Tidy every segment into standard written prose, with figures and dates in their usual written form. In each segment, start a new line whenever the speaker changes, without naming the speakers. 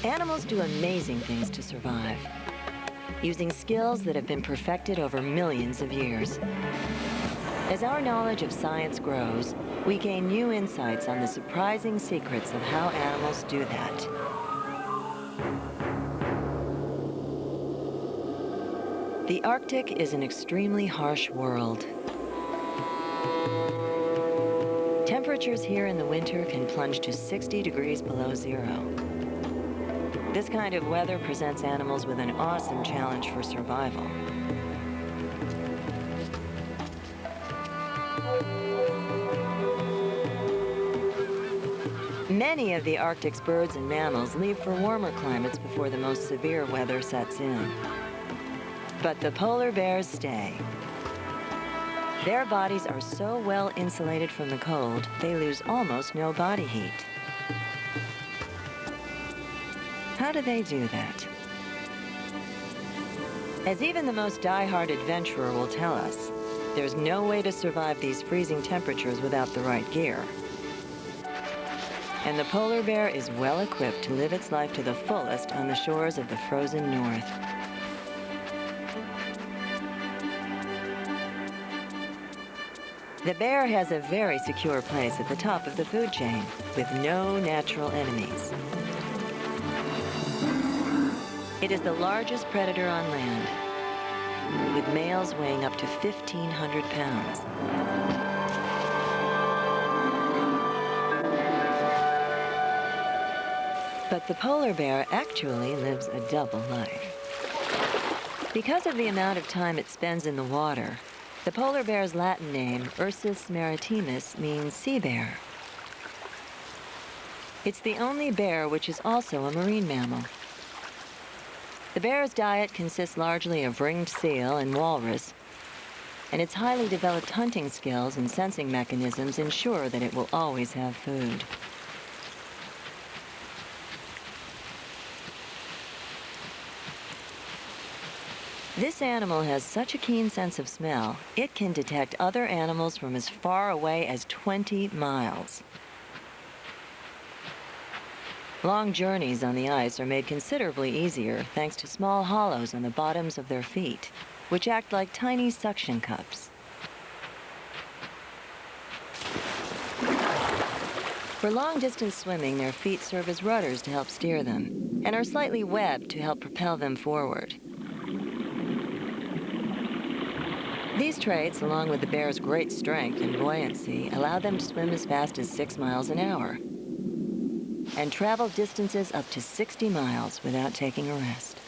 Animals do amazing things to survive, using skills that have been perfected over millions of years. As our knowledge of science grows, we gain new insights on the surprising secrets of how animals do that. The Arctic is an extremely harsh world. Temperatures here in the winter can plunge to 60 degrees below zero. This kind of weather presents animals with an awesome challenge for survival. Many of the Arctic's birds and mammals leave for warmer climates before the most severe weather sets in. But the polar bears stay. Their bodies are so well insulated from the cold, they lose almost no body heat. How do they do that? As even the most die-hard adventurer will tell us, there's no way to survive these freezing temperatures without the right gear. And the polar bear is well equipped to live its life to the fullest on the shores of the frozen north. The bear has a very secure place at the top of the food chain, with no natural enemies. It is the largest predator on land, with males weighing up to 1,500 pounds. But the polar bear actually lives a double life. Because of the amount of time it spends in the water, the polar bear's Latin name, Ursus maritimus, means sea bear. It's the only bear which is also a marine mammal. The bear's diet consists largely of ringed seal and walrus, and its highly developed hunting skills and sensing mechanisms ensure that it will always have food. This animal has such a keen sense of smell, it can detect other animals from as far away as 20 miles. Long journeys on the ice are made considerably easier thanks to small hollows on the bottoms of their feet, which act like tiny suction cups. For long-distance swimming, their feet serve as rudders to help steer them, and are slightly webbed to help propel them forward. These traits, along with the bear's great strength and buoyancy, allow them to swim as fast as 6 miles an hour and travel distances up to 60 miles without taking a rest.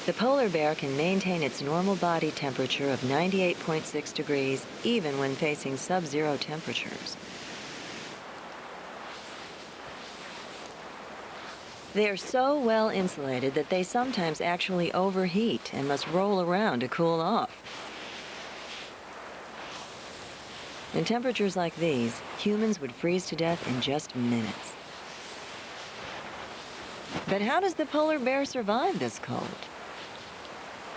The polar bear can maintain its normal body temperature of 98.6 degrees even when facing sub-zero temperatures. They are so well insulated that they sometimes actually overheat and must roll around to cool off. In temperatures like these, humans would freeze to death in just minutes. But how does the polar bear survive this cold?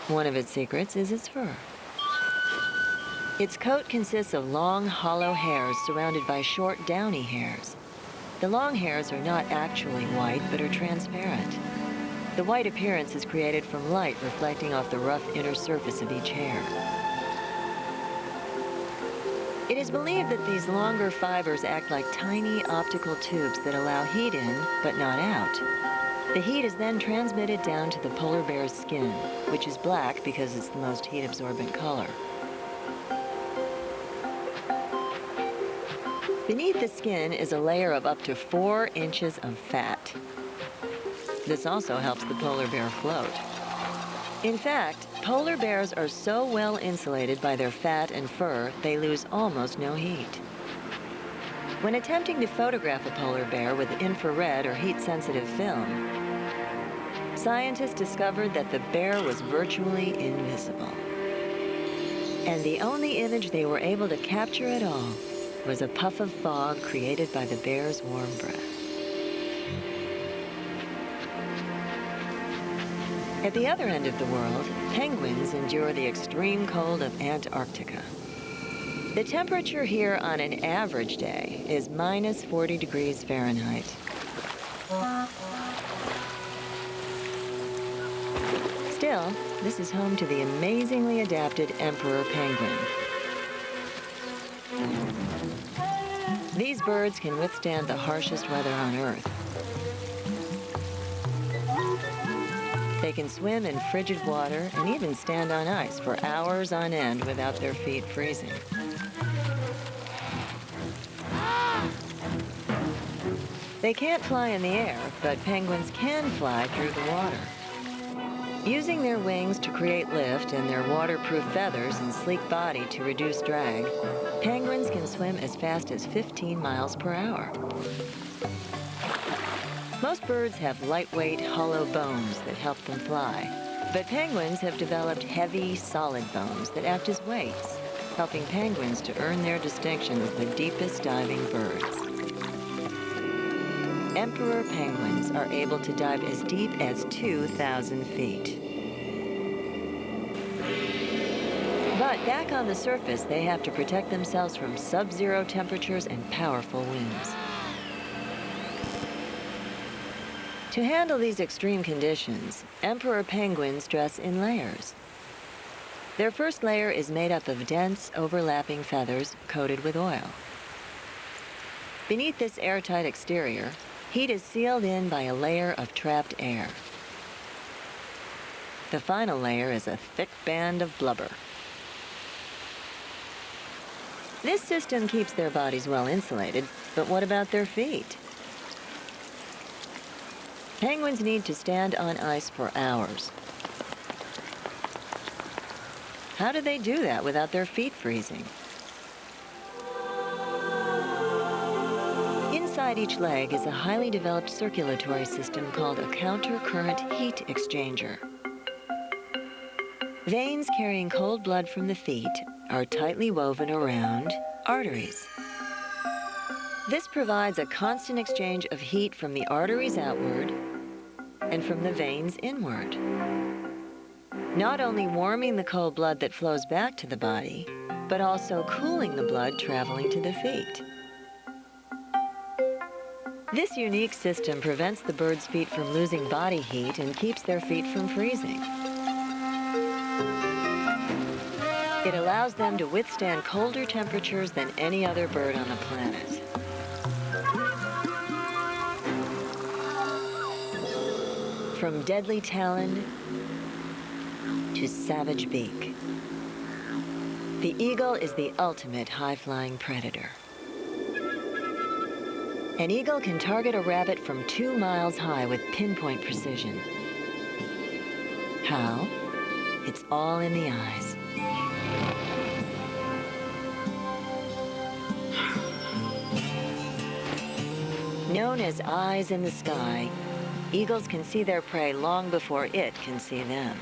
One of its secrets is its fur. Its coat consists of long, hollow hairs surrounded by short, downy hairs. The long hairs are not actually white, but are transparent. The white appearance is created from light reflecting off the rough inner surface of each hair. It is believed that these longer fibers act like tiny optical tubes that allow heat in, but not out. The heat is then transmitted down to the polar bear's skin, which is black because it's the most heat-absorbent color. Beneath the skin is a layer of up to 4 inches of fat. This also helps the polar bear float. In fact, polar bears are so well insulated by their fat and fur, they lose almost no heat. When attempting to photograph a polar bear with infrared or heat-sensitive film, scientists discovered that the bear was virtually invisible. And the only image they were able to capture at all was a puff of fog created by the bear's warm breath. At the other end of the world, Penguins endure the extreme cold of Antarctica. The temperature here on an average day is minus 40 degrees Fahrenheit. Still, this is home to the amazingly adapted emperor penguin. These birds can withstand the harshest weather on Earth. They can swim in frigid water and even stand on ice for hours on end without their feet freezing. They can't fly in the air, but penguins can fly through the water. Using their wings to create lift and their waterproof feathers and sleek body to reduce drag, penguins can swim as fast as 15 miles per hour. Most birds have lightweight, hollow bones that help them fly, but penguins have developed heavy, solid bones that act as weights, helping penguins to earn their distinction as the deepest diving birds. Emperor penguins are able to dive as deep as 2,000 feet. But back on the surface, they have to protect themselves from sub-zero temperatures and powerful winds. To handle these extreme conditions, emperor penguins dress in layers. Their first layer is made up of dense, overlapping feathers coated with oil. Beneath this airtight exterior, heat is sealed in by a layer of trapped air. The final layer is a thick band of blubber. This system keeps their bodies well insulated, but what about their feet? Penguins need to stand on ice for hours. How do they do that without their feet freezing? Inside each leg is a highly developed circulatory system called a counter-current heat exchanger. Veins carrying cold blood from the feet are tightly woven around arteries. This provides a constant exchange of heat from the arteries outward and from the veins inward, not only warming the cold blood that flows back to the body, but also cooling the blood traveling to the feet. This unique system prevents the bird's feet from losing body heat and keeps their feet from freezing. It allows them to withstand colder temperatures than any other bird on the planet. From deadly talon to savage beak, the eagle is the ultimate high-flying predator. An eagle can target a rabbit from 2 miles high with pinpoint precision. How? It's all in the eyes. Known as eyes in the sky, eagles can see their prey long before it can see them.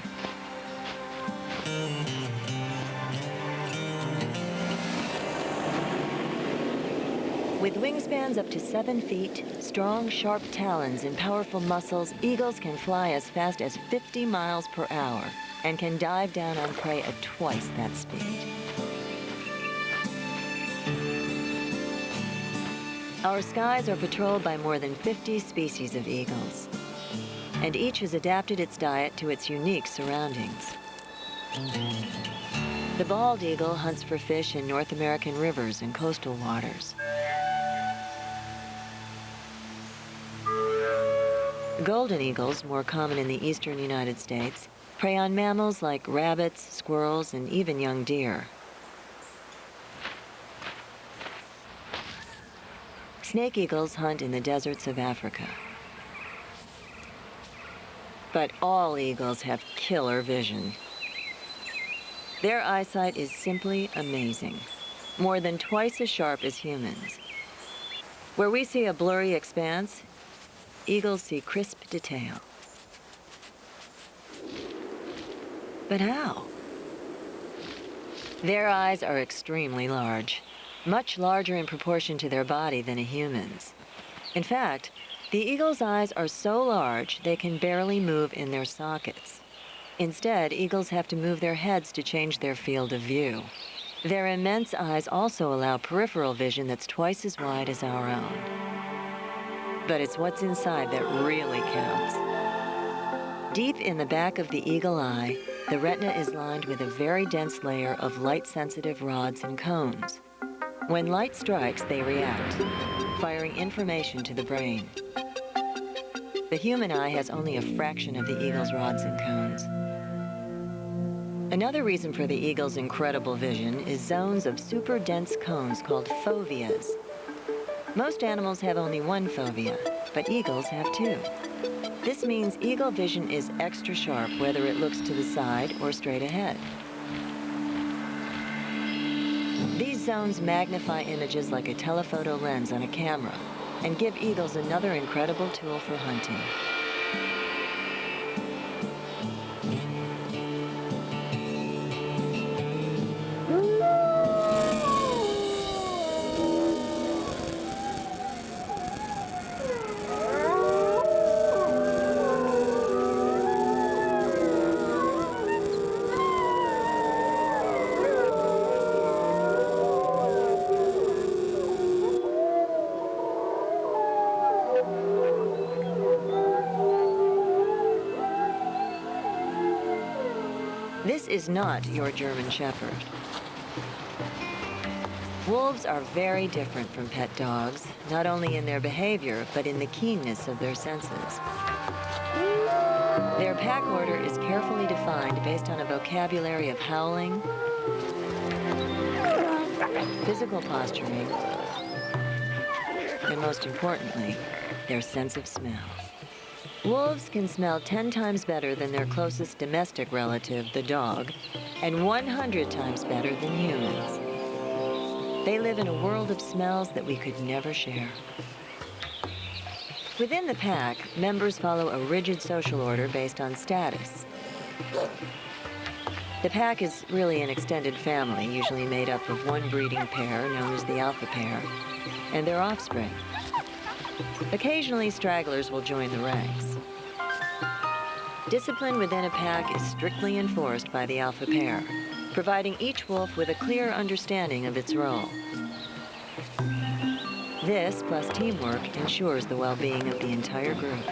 With wingspans up to 7 feet, strong, sharp talons, and powerful muscles, eagles can fly as fast as 50 miles per hour and can dive down on prey at twice that speed. Our skies are patrolled by more than 50 species of eagles, and each has adapted its diet to its unique surroundings. The bald eagle hunts for fish in North American rivers and coastal waters. Golden eagles, more common in the eastern United States, prey on mammals like rabbits, squirrels, and even young deer. Snake eagles hunt in the deserts of Africa. But all eagles have killer vision. Their eyesight is simply amazing, more than twice as sharp as humans. Where we see a blurry expanse, eagles see crisp detail. But how? Their eyes are extremely large, much larger in proportion to their body than a human's. In fact, the eagle's eyes are so large they can barely move in their sockets. Instead, eagles have to move their heads to change their field of view. Their immense eyes also allow peripheral vision that's twice as wide as our own. But it's what's inside that really counts. Deep in the back of the eagle eye, the retina is lined with a very dense layer of light-sensitive rods and cones. When light strikes, they react, firing information to the brain. The human eye has only a fraction of the eagle's rods and cones. Another reason for the eagle's incredible vision is zones of super dense cones called foveas. Most animals have only one fovea, but eagles have two. This means eagle vision is extra sharp whether it looks to the side or straight ahead. These zones magnify images like a telephoto lens on a camera and give eagles another incredible tool for hunting. This is not your German Shepherd. Wolves are very different from pet dogs, not only in their behavior, but in the keenness of their senses. Their pack order is carefully defined based on a vocabulary of howling, physical posturing, and most importantly, their sense of smell. Wolves can smell 10 times better than their closest domestic relative, the dog, and 100 times better than humans. They live in a world of smells that we could never share. Within the pack, members follow a rigid social order based on status. The pack is really an extended family, usually made up of one breeding pair, known as the alpha pair, and their offspring. Occasionally, stragglers will join the ranks. Discipline within a pack is strictly enforced by the alpha pair, providing each wolf with a clear understanding of its role. This, plus teamwork, ensures the well-being of the entire group.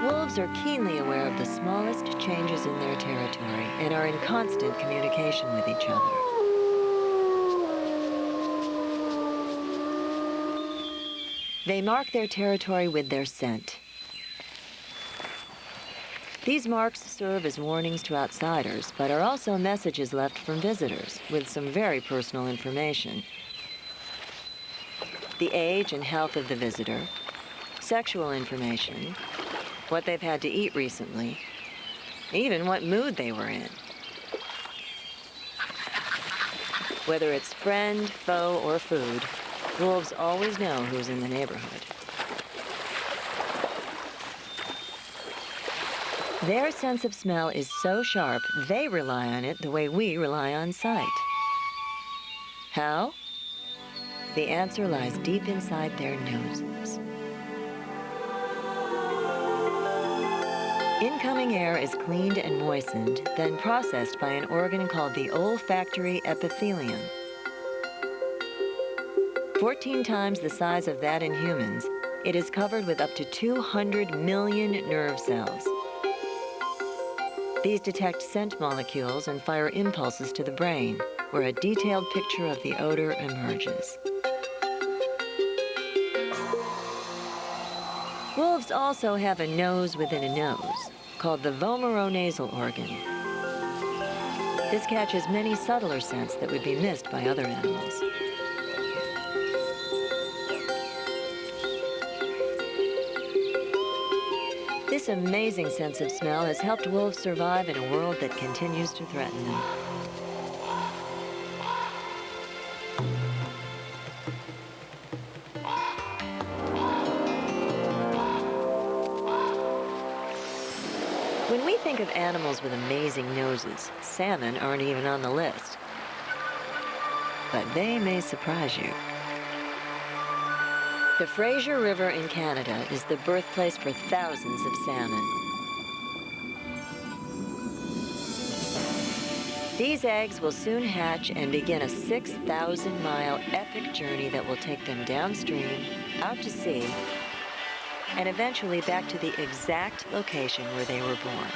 Wolves are keenly aware of the smallest changes in their territory and are in constant communication with each other. They mark their territory with their scent. These marks serve as warnings to outsiders, but are also messages left from visitors with some very personal information. The age and health of the visitor, sexual information, what they've had to eat recently, even what mood they were in. Whether it's friend, foe, or food, wolves always know who's in the neighborhood. Their sense of smell is so sharp, they rely on it the way we rely on sight. How? The answer lies deep inside their noses. Incoming air is cleaned and moistened, then processed by an organ called the olfactory epithelium. 14 times the size of that in humans, it is covered with up to 200 million nerve cells. These detect scent molecules and fire impulses to the brain, where a detailed picture of the odor emerges. Wolves also have a nose within a nose, called the vomeronasal organ. This catches many subtler scents that would be missed by other animals. This amazing sense of smell has helped wolves survive in a world that continues to threaten them. When we think of animals with amazing noses, salmon aren't even on the list. But they may surprise you. The Fraser River in Canada is the birthplace for thousands of salmon. These eggs will soon hatch and begin a 6,000-mile epic journey that will take them downstream, out to sea, and eventually back to the exact location where they were born.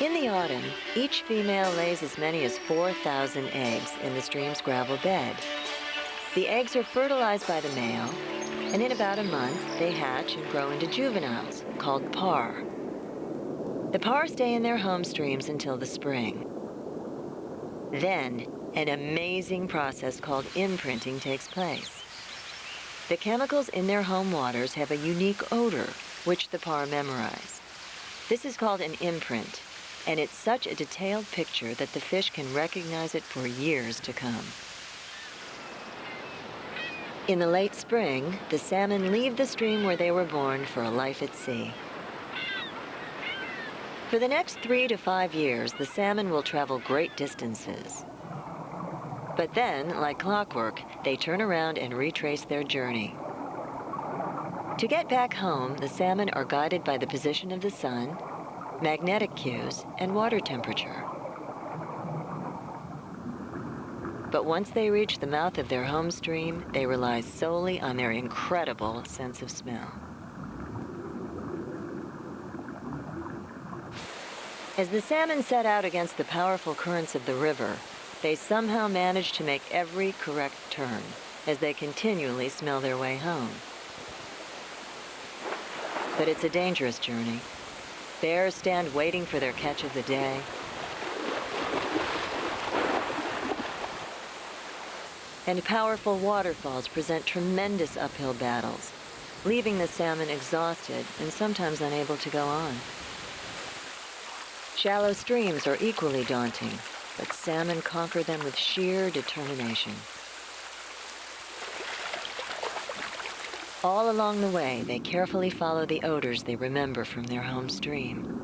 In the autumn, each female lays as many as 4,000 eggs in the stream's gravel bed. The eggs are fertilized by the male, and in about a month, they hatch and grow into juveniles, called parr. The parr stay in their home streams until the spring. Then, an amazing process called imprinting takes place. The chemicals in their home waters have a unique odor, which the parr memorize. This is called an imprint, and it's such a detailed picture that the fish can recognize it for years to come. In the late spring, the salmon leave the stream where they were born for a life at sea. For the next 3 to 5 years, the salmon will travel great distances. But then, like clockwork, they turn around and retrace their journey. To get back home, the salmon are guided by the position of the sun, magnetic cues, and water temperature. But once they reach the mouth of their home stream, they rely solely on their incredible sense of smell. As the salmon set out against the powerful currents of the river, they somehow manage to make every correct turn as they continually smell their way home. But it's a dangerous journey. Bears stand waiting for their catch of the day. And powerful waterfalls present tremendous uphill battles, leaving the salmon exhausted and sometimes unable to go on. Shallow streams are equally daunting, but salmon conquer them with sheer determination. All along the way, they carefully follow the odors they remember from their home stream.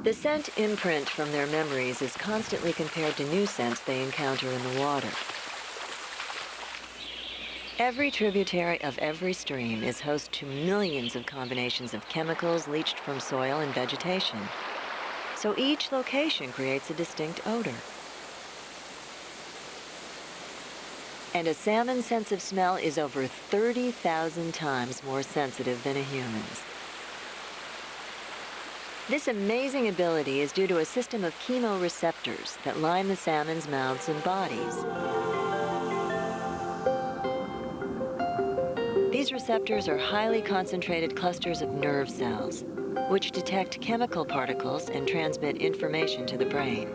The scent imprint from their memories is constantly compared to new scents they encounter in the water. Every tributary of every stream is host to millions of combinations of chemicals leached from soil and vegetation. So each location creates a distinct odor. And a salmon's sense of smell is over 30,000 times more sensitive than a human's. This amazing ability is due to a system of chemoreceptors that line the salmon's mouths and bodies. These receptors are highly concentrated clusters of nerve cells, which detect chemical particles and transmit information to the brain.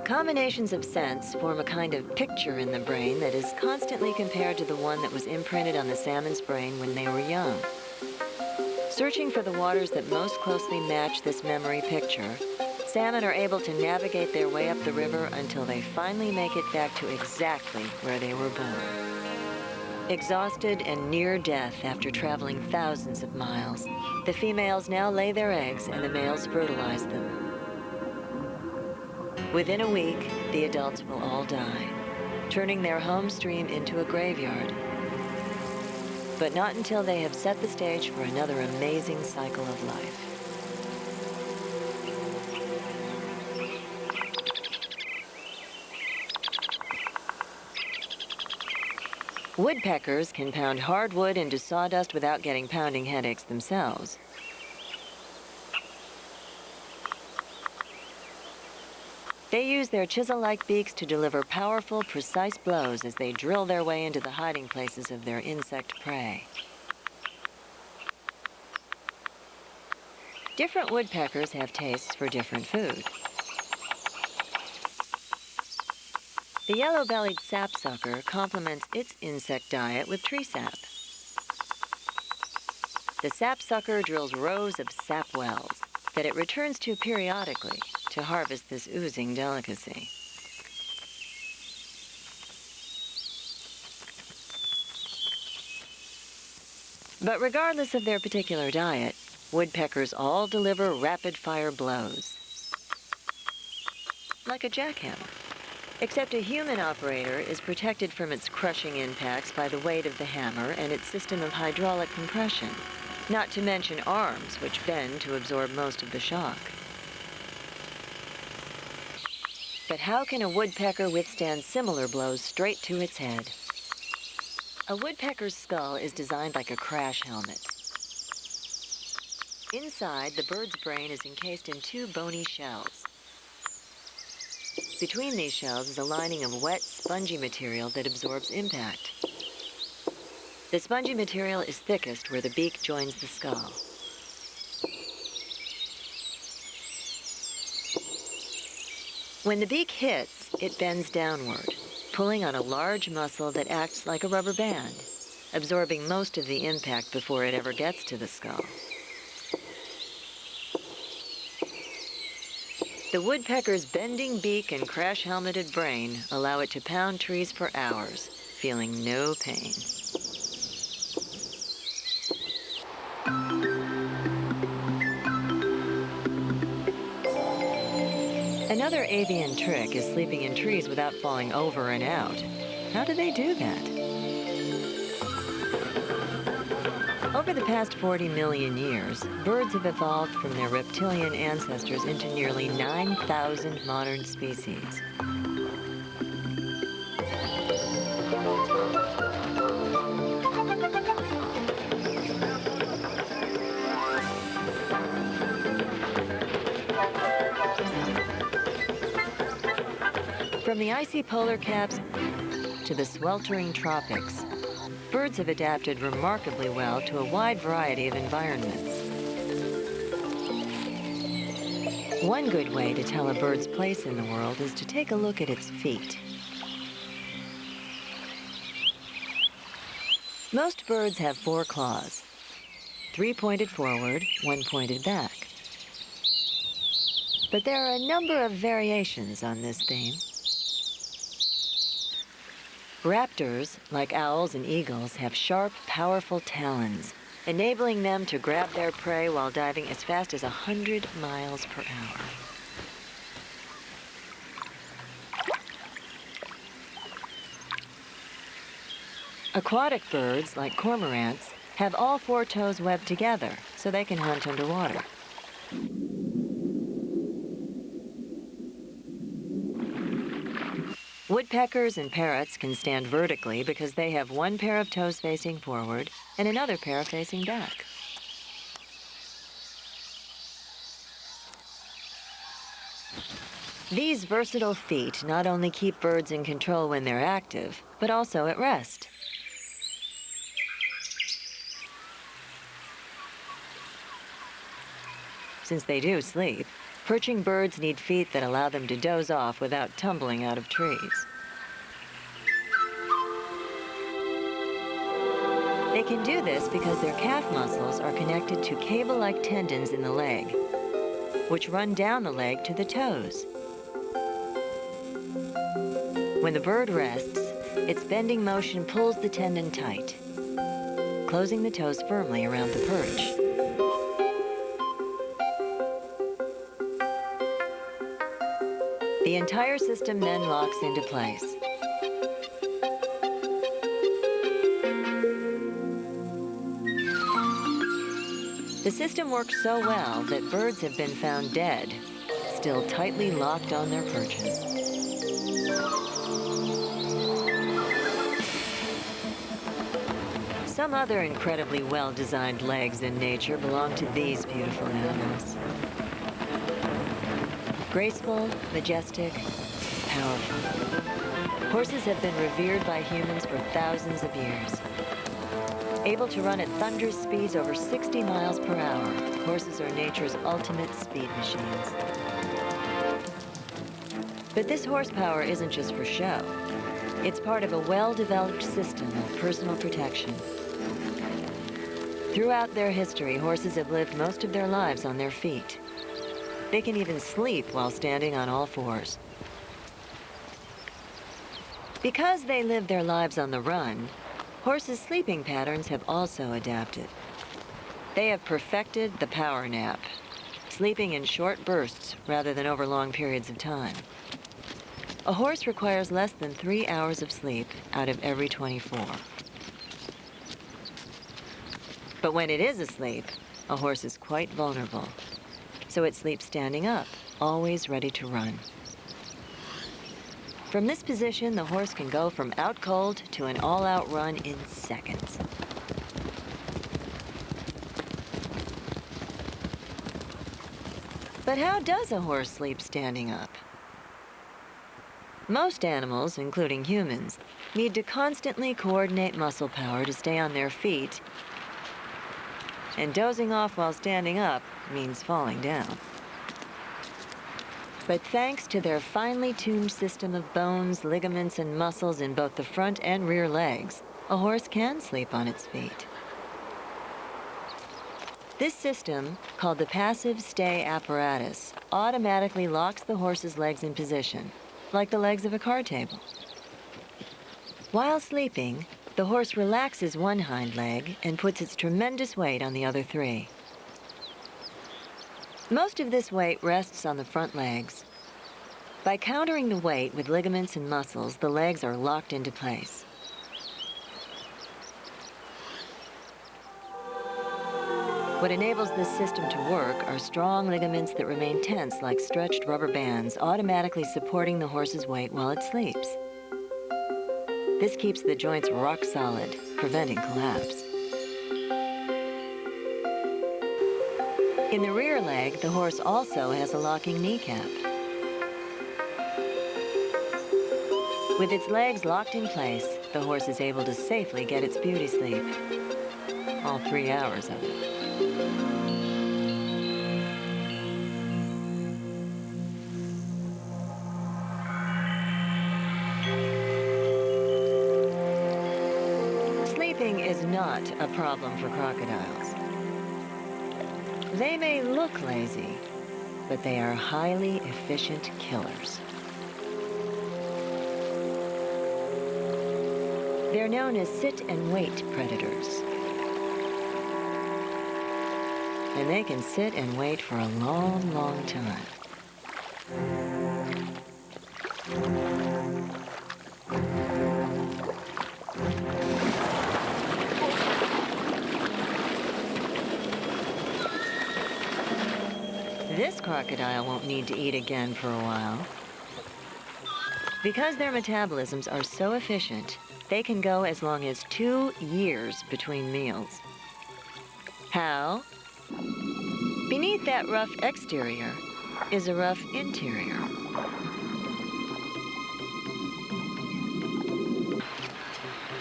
Combinations of scents form a kind of picture in the brain that is constantly compared to the one that was imprinted on the salmon's brain when they were young. Searching for the waters that most closely match this memory picture, salmon are able to navigate their way up the river until they finally make it back to exactly where they were born. Exhausted and near death after traveling thousands of miles, the females now lay their eggs and the males fertilize them. Within a week, the adults will all die, turning their home stream into a graveyard. But not until they have set the stage for another amazing cycle of life. Woodpeckers can pound hardwood into sawdust without getting pounding headaches themselves. They use their chisel-like beaks to deliver powerful, precise blows as they drill their way into the hiding places of their insect prey. Different woodpeckers have tastes for different food. The yellow-bellied sapsucker complements its insect diet with tree sap. The sapsucker drills rows of sap wells that it returns to periodically to harvest this oozing delicacy. But regardless of their particular diet, woodpeckers all deliver rapid-fire blows, like a jackhammer. Except a human operator is protected from its crushing impacts by the weight of the hammer and its system of hydraulic compression, not to mention arms, which bend to absorb most of the shock. But how can a woodpecker withstand similar blows straight to its head? A woodpecker's skull is designed like a crash helmet. Inside, the bird's brain is encased in two bony shells. Between these shells is a lining of wet, spongy material that absorbs impact. The spongy material is thickest where the beak joins the skull. When the beak hits, it bends downward, pulling on a large muscle that acts like a rubber band, absorbing most of the impact before it ever gets to the skull. The woodpecker's bending beak and crash-helmeted brain allow it to pound trees for hours, feeling no pain. Another avian trick is sleeping in trees without falling over and out. How do they do that? Over the past 40 million years, birds have evolved from their reptilian ancestors into nearly 9,000 modern species. From the icy polar caps to the sweltering tropics, birds have adapted remarkably well to a wide variety of environments. One good way to tell a bird's place in the world is to take a look at its feet. Most birds have 4 claws, 3 pointed forward, 1 pointed back. But there are a number of variations on this theme. Raptors, like owls and eagles, have sharp, powerful talons, enabling them to grab their prey while diving as fast as 100 miles per hour. Aquatic birds, like cormorants, have all 4 toes webbed together so they can hunt underwater. Woodpeckers and parrots can stand vertically because they have 1 pair of toes facing forward and another pair facing back. These versatile feet not only keep birds in control when they're active, but also at rest. Since they do sleep, perching birds need feet that allow them to doze off without tumbling out of trees. They can do this because their calf muscles are connected to cable-like tendons in the leg, which run down the leg to the toes. When the bird rests, its bending motion pulls the tendon tight, closing the toes firmly around the perch. The entire system then locks into place. The system works so well that birds have been found dead, still tightly locked on their perches. Some other incredibly well-designed legs in nature belong to these beautiful animals. Graceful, majestic, powerful. Horses have been revered by humans for thousands of years. Able to run at thunderous speeds over 60 miles per hour, horses are nature's ultimate speed machines. But this horsepower isn't just for show. It's part of a well-developed system of personal protection. Throughout their history, horses have lived most of their lives on their feet. They can even sleep while standing on all 4s. Because they live their lives on the run, horses' sleeping patterns have also adapted. They have perfected the power nap, sleeping in short bursts rather than over long periods of time. A horse requires less than 3 hours of sleep out of every 24. But when it is asleep, a horse is quite vulnerable. So it sleeps standing up, always ready to run. From this position, the horse can go from out cold to an all-out run in seconds. But how does a horse sleep standing up? Most animals, including humans, need to constantly coordinate muscle power to stay on their feet, and dozing off while standing up means falling down. But thanks to their finely tuned system of bones, ligaments, and muscles in both the front and rear legs, a horse can sleep on its feet. This system, called the passive stay apparatus, automatically locks the horse's legs in position, like the legs of a card table. While sleeping, the horse relaxes one hind leg and puts its tremendous weight on the other 3. Most of this weight rests on the front legs. By countering the weight with ligaments and muscles, the legs are locked into place. What enables this system to work are strong ligaments that remain tense like stretched rubber bands, automatically supporting the horse's weight while it sleeps. This keeps the joints rock solid, preventing collapse. In the rear leg, the horse also has a locking kneecap. With its legs locked in place, the horse is able to safely get its beauty sleep. All 3 hours of it. Sleeping is not a problem for crocodiles. They may look lazy, but they are highly efficient killers. They're known as sit-and-wait predators. And they can sit and wait for a long, long time. This crocodile won't need to eat again for a while. Because their metabolisms are so efficient, they can go as long as 2 years between meals. How? Beneath that rough exterior is a rough interior.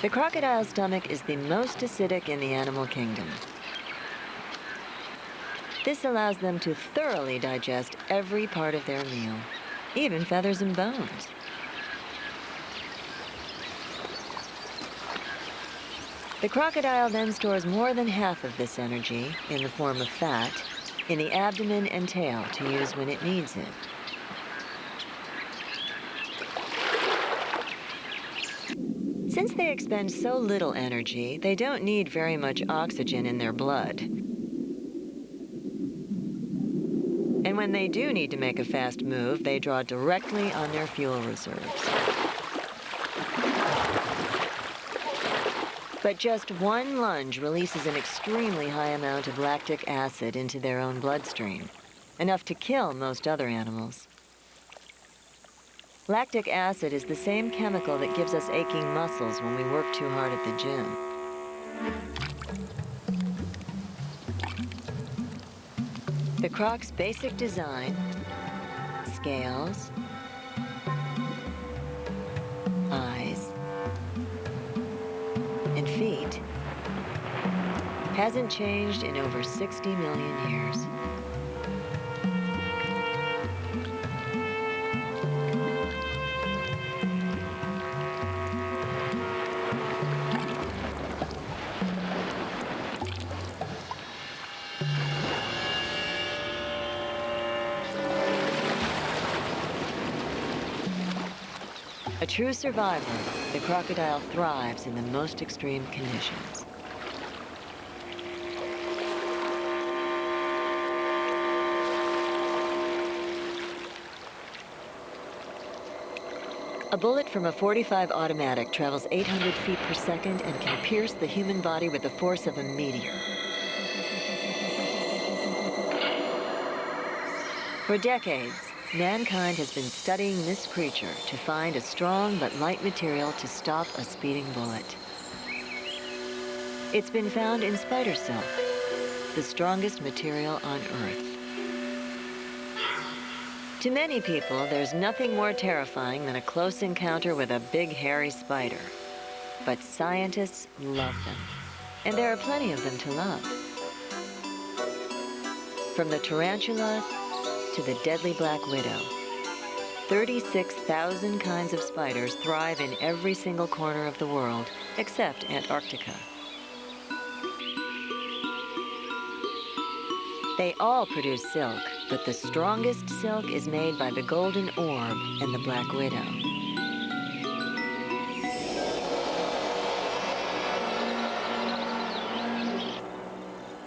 The crocodile's stomach is the most acidic in the animal kingdom. This allows them to thoroughly digest every part of their meal, even feathers and bones. The crocodile then stores more than half of this energy, in the form of fat, in the abdomen and tail to use when it needs it. Since they expend so little energy, they don't need very much oxygen in their blood. And when they do need to make a fast move, they draw directly on their fuel reserves. But just one lunge releases an extremely high amount of lactic acid into their own bloodstream, enough to kill most other animals. Lactic acid is the same chemical that gives us aching muscles when we work too hard at the gym. The croc's basic design, scales, eyes, and feet, hasn't changed in over 60 million years. A true survivor, the crocodile thrives in the most extreme conditions. A bullet from a .45 automatic travels 800 feet per second and can pierce the human body with the force of a meteor. For decades, mankind has been studying this creature to find a strong but light material to stop a speeding bullet. It's been found in spider silk, the strongest material on Earth. To many people, there's nothing more terrifying than a close encounter with a big, hairy spider. But scientists love them, and there are plenty of them to love. From the tarantula to the deadly black widow, 36,000 kinds of spiders thrive in every single corner of the world, except Antarctica. They all produce silk, but the strongest silk is made by the golden orb and the black widow.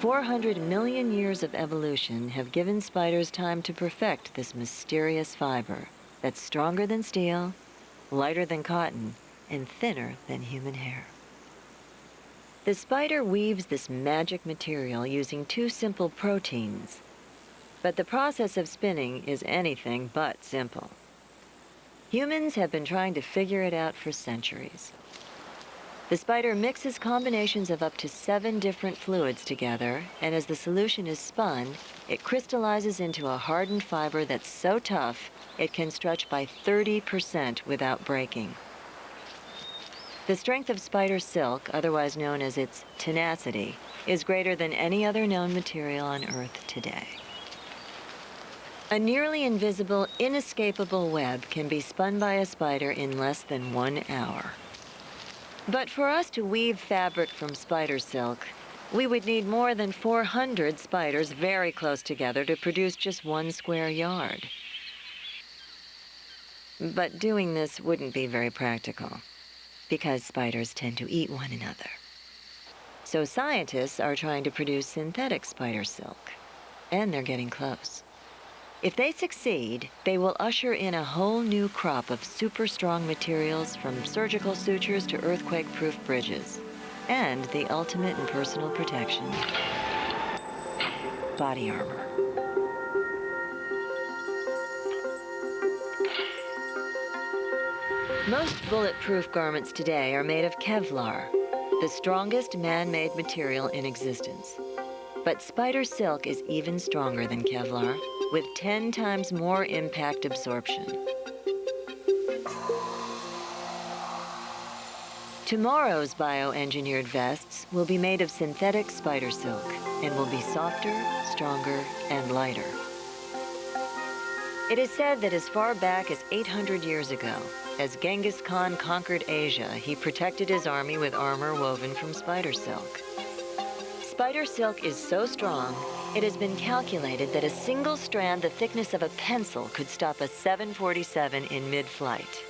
"400 million years of evolution have given spiders time to perfect this mysterious fiber that's stronger than steel, lighter than cotton, and thinner than human hair. The spider weaves this magic material using two simple proteins. But the process of spinning is anything but simple. Humans have been trying to figure it out for centuries. The spider mixes combinations of up to 7 different fluids together, and as the solution is spun, it crystallizes into a hardened fiber that's so tough it can stretch by 30% without breaking. The strength of spider silk, otherwise known as its tenacity, is greater than any other known material on Earth today. A nearly invisible, inescapable web can be spun by a spider in less than 1 hour. But for us to weave fabric from spider silk, we would need more than 400 spiders very close together to produce just 1 square yard. But doing this wouldn't be very practical, because spiders tend to eat one another. So scientists are trying to produce synthetic spider silk, and they're getting close. If they succeed, they will usher in a whole new crop of super strong materials, from surgical sutures to earthquake-proof bridges, and the ultimate in personal protection: body armor. Most bulletproof garments today are made of Kevlar, the strongest man-made material in existence. But spider silk is even stronger than Kevlar, with 10 times more impact absorption. Tomorrow's bioengineered vests will be made of synthetic spider silk and will be softer, stronger, and lighter. It is said that as far back as 800 years ago, as Genghis Khan conquered Asia, he protected his army with armor woven from spider silk. Spider silk is so strong, it has been calculated that a single strand the thickness of a pencil could stop a 747 in mid-flight.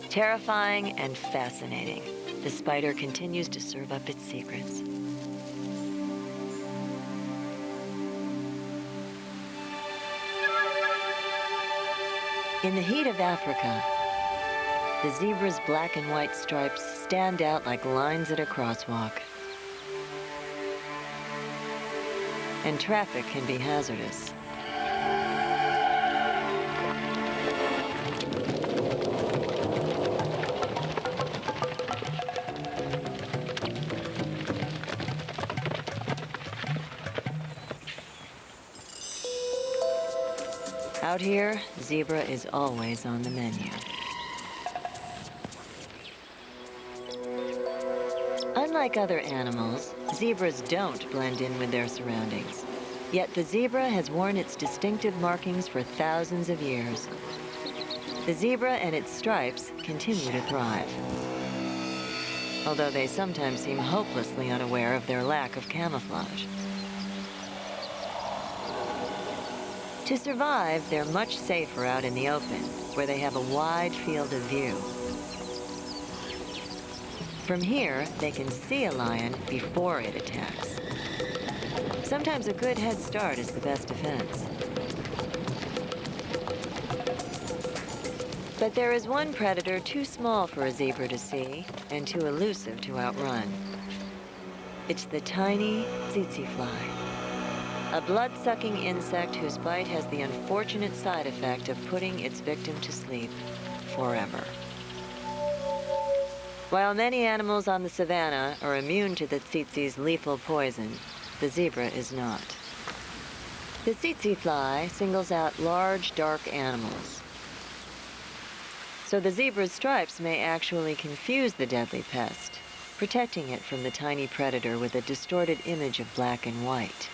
Terrifying and fascinating, the spider continues to serve up its secrets. In the heat of Africa, the zebra's black and white stripes stand out like lines at a crosswalk. And traffic can be hazardous. Out here, zebra is always on the menu. Unlike other animals, zebras don't blend in with their surroundings. Yet the zebra has worn its distinctive markings for thousands of years. The zebra and its stripes continue to thrive, although they sometimes seem hopelessly unaware of their lack of camouflage. To survive, they're much safer out in the open, where they have a wide field of view. From here, they can see a lion before it attacks. Sometimes a good head start is the best defense. But there is one predator too small for a zebra to see and too elusive to outrun. It's the tiny tsetse fly, a blood-sucking insect whose bite has the unfortunate side effect of putting its victim to sleep forever. While many animals on the savannah are immune to the tsetse's lethal poison, the zebra is not. The tsetse fly singles out large, dark animals. So the zebra's stripes may actually confuse the deadly pest, protecting it from the tiny predator with a distorted image of black and white.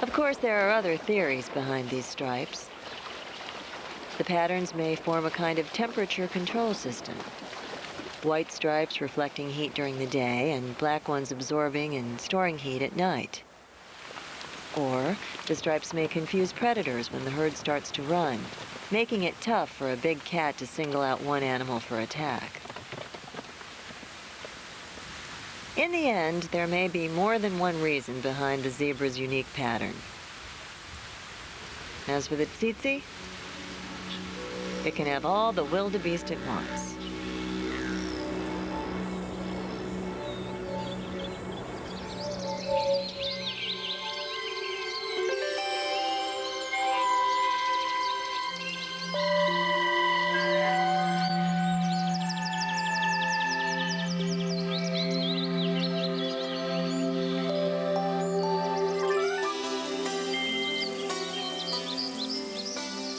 Of course, there are other theories behind these stripes. The patterns may form a kind of temperature control system. White stripes reflecting heat during the day and black ones absorbing and storing heat at night. Or the stripes may confuse predators when the herd starts to run, making it tough for a big cat to single out one animal for attack. In the end, there may be more than one reason behind the zebra's unique pattern. As for the tsetse, it can have all the wildebeest it wants.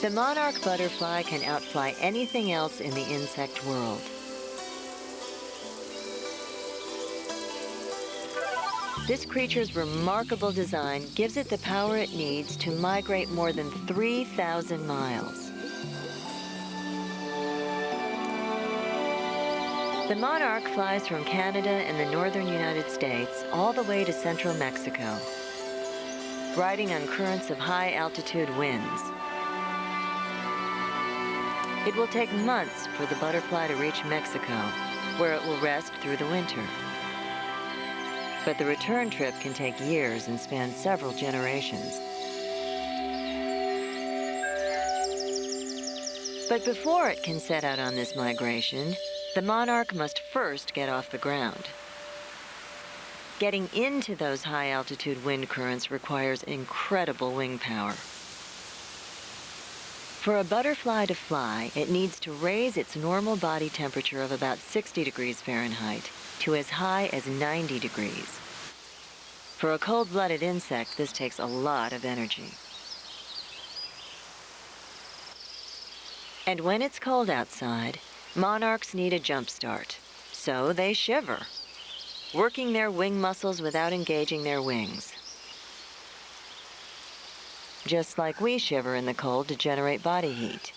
The monarch butterfly can outfly anything else in the insect world. This creature's remarkable design gives it the power it needs to migrate more than 3,000 miles. The monarch flies from Canada and the northern United States all the way to central Mexico, riding on currents of high-altitude winds. It will take months for the butterfly to reach Mexico, where it will rest through the winter. But the return trip can take years and span several generations. But before it can set out on this migration, the monarch must first get off the ground. Getting into those high-altitude wind currents requires incredible wing power. For a butterfly to fly, it needs to raise its normal body temperature of about 60 degrees Fahrenheit to as high as 90 degrees. For a cold-blooded insect, this takes a lot of energy. And when it's cold outside, monarchs need a jump start, so they shiver, working their wing muscles without engaging their wings. Just like we shiver in the cold to generate body heat.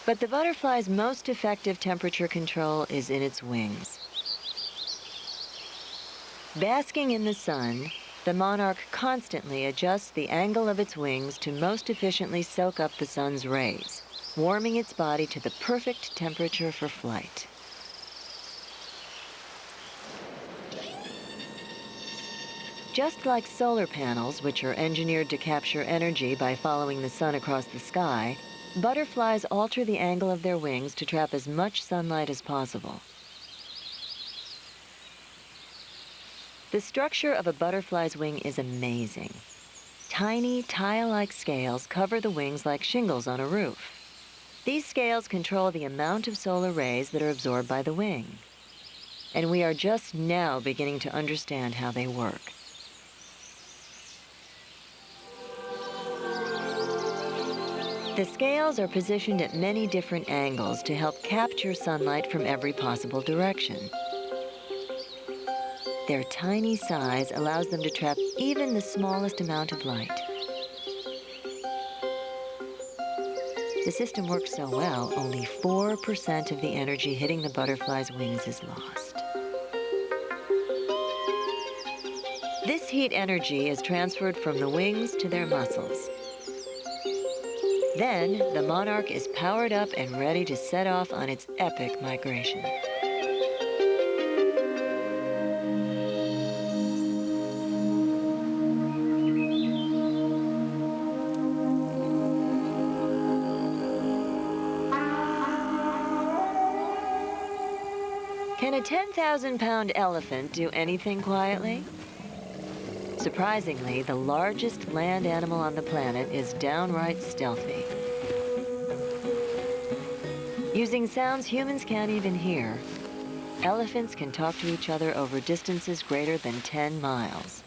But the butterfly's most effective temperature control is in its wings. Basking in the sun, the monarch constantly adjusts the angle of its wings to most efficiently soak up the sun's rays, warming its body to the perfect temperature for flight. Just like solar panels, which are engineered to capture energy by following the sun across the sky, butterflies alter the angle of their wings to trap as much sunlight as possible. The structure of a butterfly's wing is amazing. Tiny, tile-like scales cover the wings like shingles on a roof. These scales control the amount of solar rays that are absorbed by the wing. And we are just now beginning to understand how they work. The scales are positioned at many different angles to help capture sunlight from every possible direction. Their tiny size allows them to trap even the smallest amount of light. The system works so well, only 4% of the energy hitting the butterfly's wings is lost. This heat energy is transferred from the wings to their muscles. Then, the monarch is powered up and ready to set off on its epic migration. Can a 10,000-pound elephant do anything quietly? Surprisingly, the largest land animal on the planet is downright stealthy. Using sounds humans can't even hear, elephants can talk to each other over distances greater than 10 miles.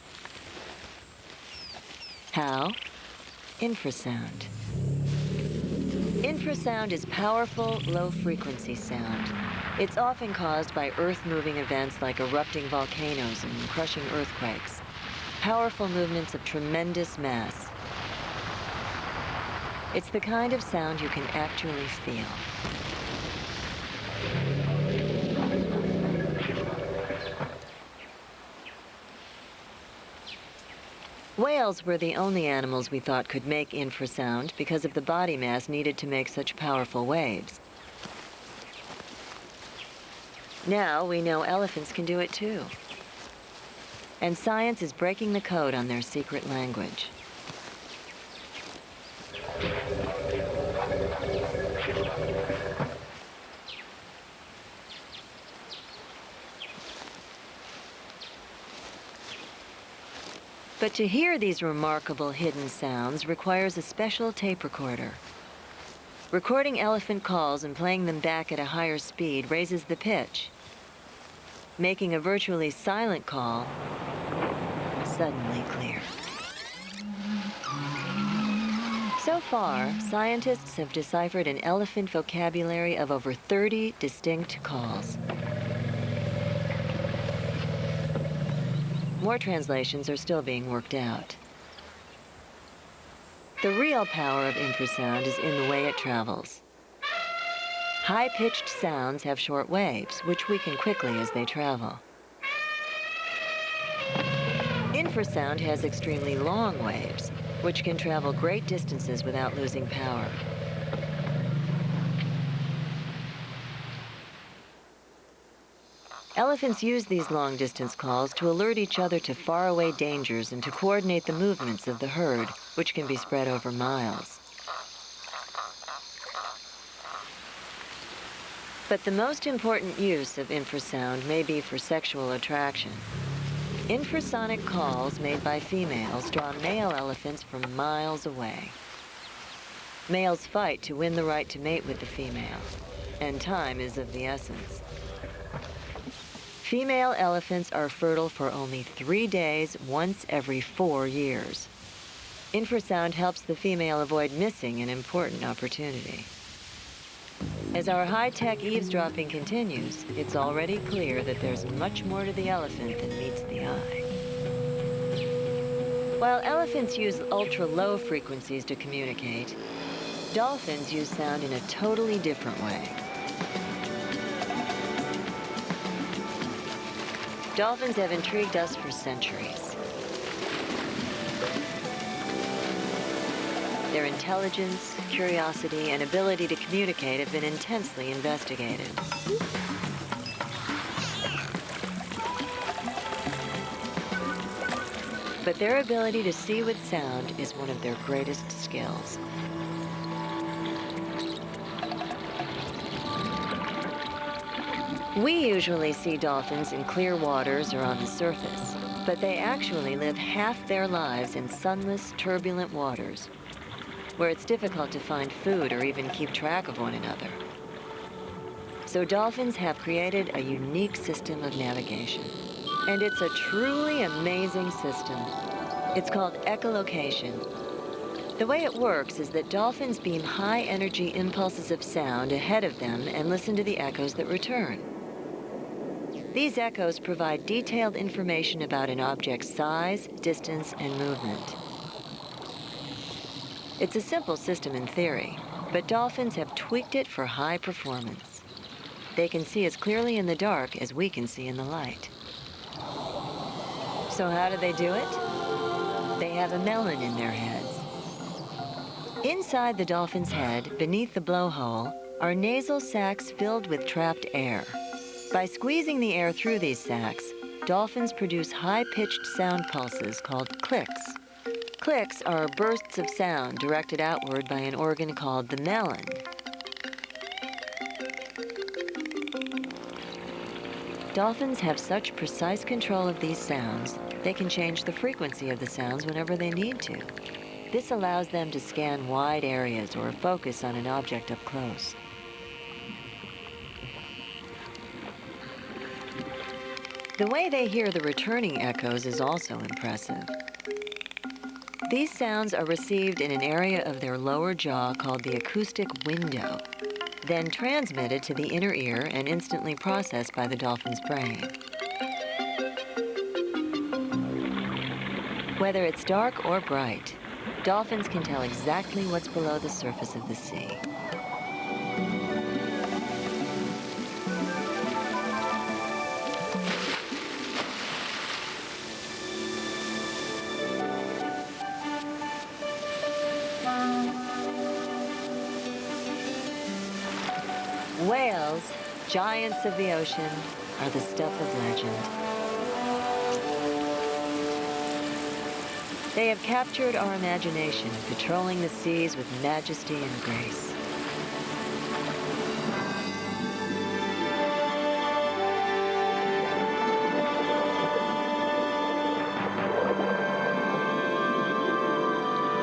How? Infrasound. Infrasound is powerful, low-frequency sound. It's often caused by earth-moving events like erupting volcanoes and crushing earthquakes. Powerful movements of tremendous mass. It's the kind of sound you can actually feel. Whales were the only animals we thought could make infrasound because of the body mass needed to make such powerful waves. Now we know elephants can do it too. And science is breaking the code on their secret language. But to hear these remarkable hidden sounds requires a special tape recorder. Recording elephant calls and playing them back at a higher speed raises the pitch, making a virtually silent call suddenly clear. So far, scientists have deciphered an elephant vocabulary of over 30 distinct calls. More translations are still being worked out. The real power of infrasound is in the way it travels. High-pitched sounds have short waves, which weaken quickly as they travel. Infrasound has extremely long waves, which can travel great distances without losing power. Elephants use these long-distance calls to alert each other to faraway dangers and to coordinate the movements of the herd, which can be spread over miles. But the most important use of infrasound may be for sexual attraction. Infrasonic calls made by females draw male elephants from miles away. Males fight to win the right to mate with the female, and time is of the essence. Female elephants are fertile for only 3 days once every 4 years. Infrasound helps the female avoid missing an important opportunity. As our high-tech eavesdropping continues, it's already clear that there's much more to the elephant than meets the eye. While elephants use ultra-low frequencies to communicate, dolphins use sound in a totally different way. Dolphins have intrigued us for centuries. Their intelligence, curiosity, and ability to communicate have been intensely investigated. But their ability to see with sound is one of their greatest skills. We usually see dolphins in clear waters or on the surface, but they actually live half their lives in sunless, turbulent waters, where it's difficult to find food or even keep track of one another. So dolphins have created a unique system of navigation. And it's a truly amazing system. It's called echolocation. The way it works is that dolphins beam high-energy impulses of sound ahead of them and listen to the echoes that return. These echoes provide detailed information about an object's size, distance, and movement. It's a simple system in theory, but dolphins have tweaked it for high performance. They can see as clearly in the dark as we can see in the light. So how do they do it? They have a melon in their heads. Inside the dolphin's head, beneath the blowhole, are nasal sacs filled with trapped air. By squeezing the air through these sacs, dolphins produce high-pitched sound pulses called clicks. Clicks are bursts of sound directed outward by an organ called the melon. Dolphins have such precise control of these sounds, they can change the frequency of the sounds whenever they need to. This allows them to scan wide areas or focus on an object up close. The way they hear the returning echoes is also impressive. These sounds are received in an area of their lower jaw called the acoustic window, then transmitted to the inner ear and instantly processed by the dolphin's brain. Whether it's dark or bright, dolphins can tell exactly what's below the surface of the sea. Whales, giants of the ocean, are the stuff of legend. They have captured our imagination, patrolling the seas with majesty and grace.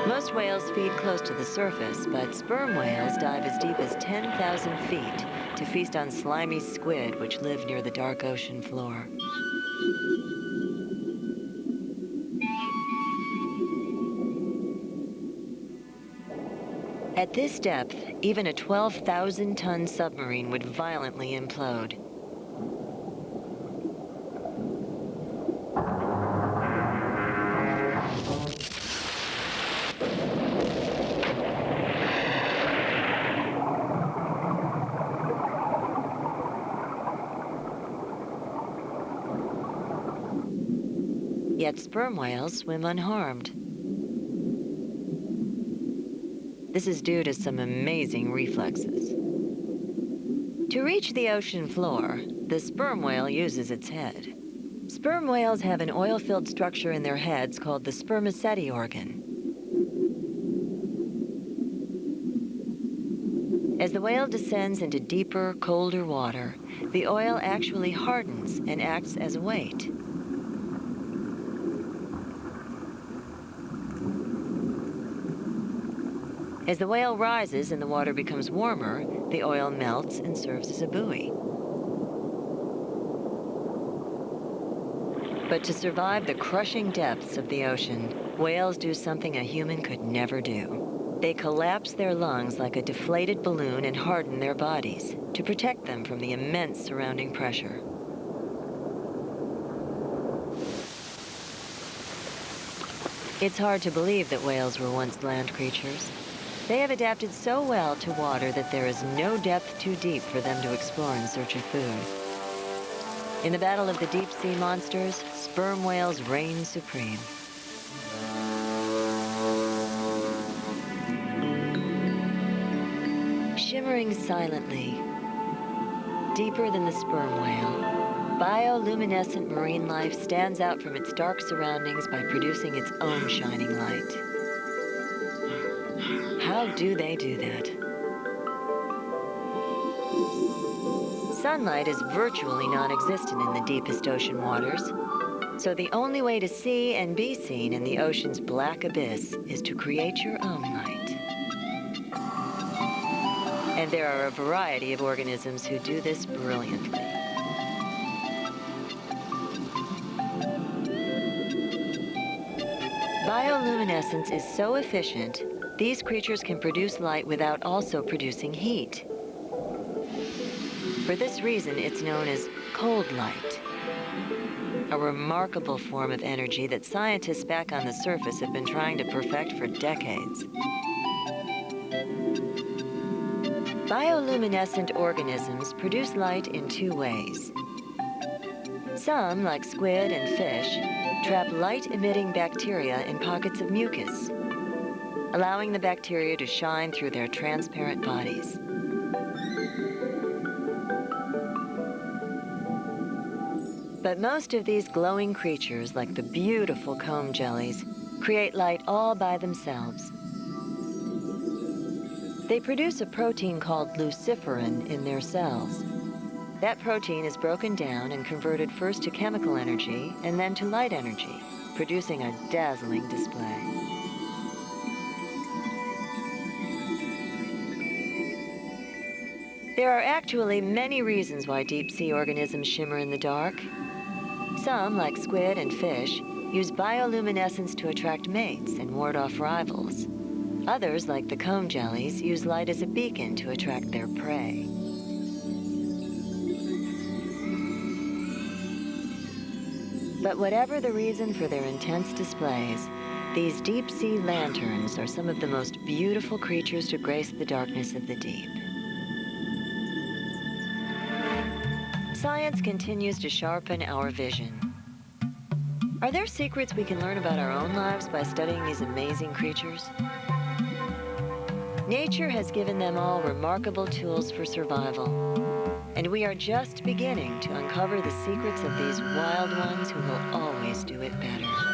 Most whales feed close to the surface, but sperm whales dive as deep as 10,000 feet to feast on slimy squid which live near the dark ocean floor. At this depth, even a 12,000-ton submarine would violently implode. Yet sperm whales swim unharmed. This is due to some amazing reflexes. To reach the ocean floor, the sperm whale uses its head. Sperm whales have an oil-filled structure in their heads called the spermaceti organ. As the whale descends into deeper, colder water, the oil actually hardens and acts as a weight. As the whale rises and the water becomes warmer, the oil melts and serves as a buoy. But to survive the crushing depths of the ocean, whales do something a human could never do. They collapse their lungs like a deflated balloon and harden their bodies to protect them from the immense surrounding pressure. It's hard to believe that whales were once land creatures. They have adapted so well to water that there is no depth too deep for them to explore in search of food. In the battle of the deep sea monsters, sperm whales reign supreme. Shimmering silently, deeper than the sperm whale, bioluminescent marine life stands out from its dark surroundings by producing its own shining light. How do they do that? Sunlight is virtually non-existent in the deepest ocean waters, so the only way to see and be seen in the ocean's black abyss is to create your own light. And there are a variety of organisms who do this brilliantly. Bioluminescence is so efficient, these creatures can produce light without also producing heat. For this reason, it's known as cold light, a remarkable form of energy that scientists back on the surface have been trying to perfect for decades. Bioluminescent organisms produce light in two ways. Some, like squid and fish, trap light-emitting bacteria in pockets of mucus, allowing the bacteria to shine through their transparent bodies. But most of these glowing creatures, like the beautiful comb jellies, create light all by themselves. They produce a protein called luciferin in their cells. That protein is broken down and converted first to chemical energy and then to light energy, producing a dazzling display. There are actually many reasons why deep-sea organisms shimmer in the dark. Some, like squid and fish, use bioluminescence to attract mates and ward off rivals. Others, like the comb jellies, use light as a beacon to attract their prey. But whatever the reason for their intense displays, these deep-sea lanterns are some of the most beautiful creatures to grace the darkness of the deep. Science continues to sharpen our vision. Are there secrets we can learn about our own lives by studying these amazing creatures? Nature has given them all remarkable tools for survival, and we are just beginning to uncover the secrets of these wild ones who will always do it better.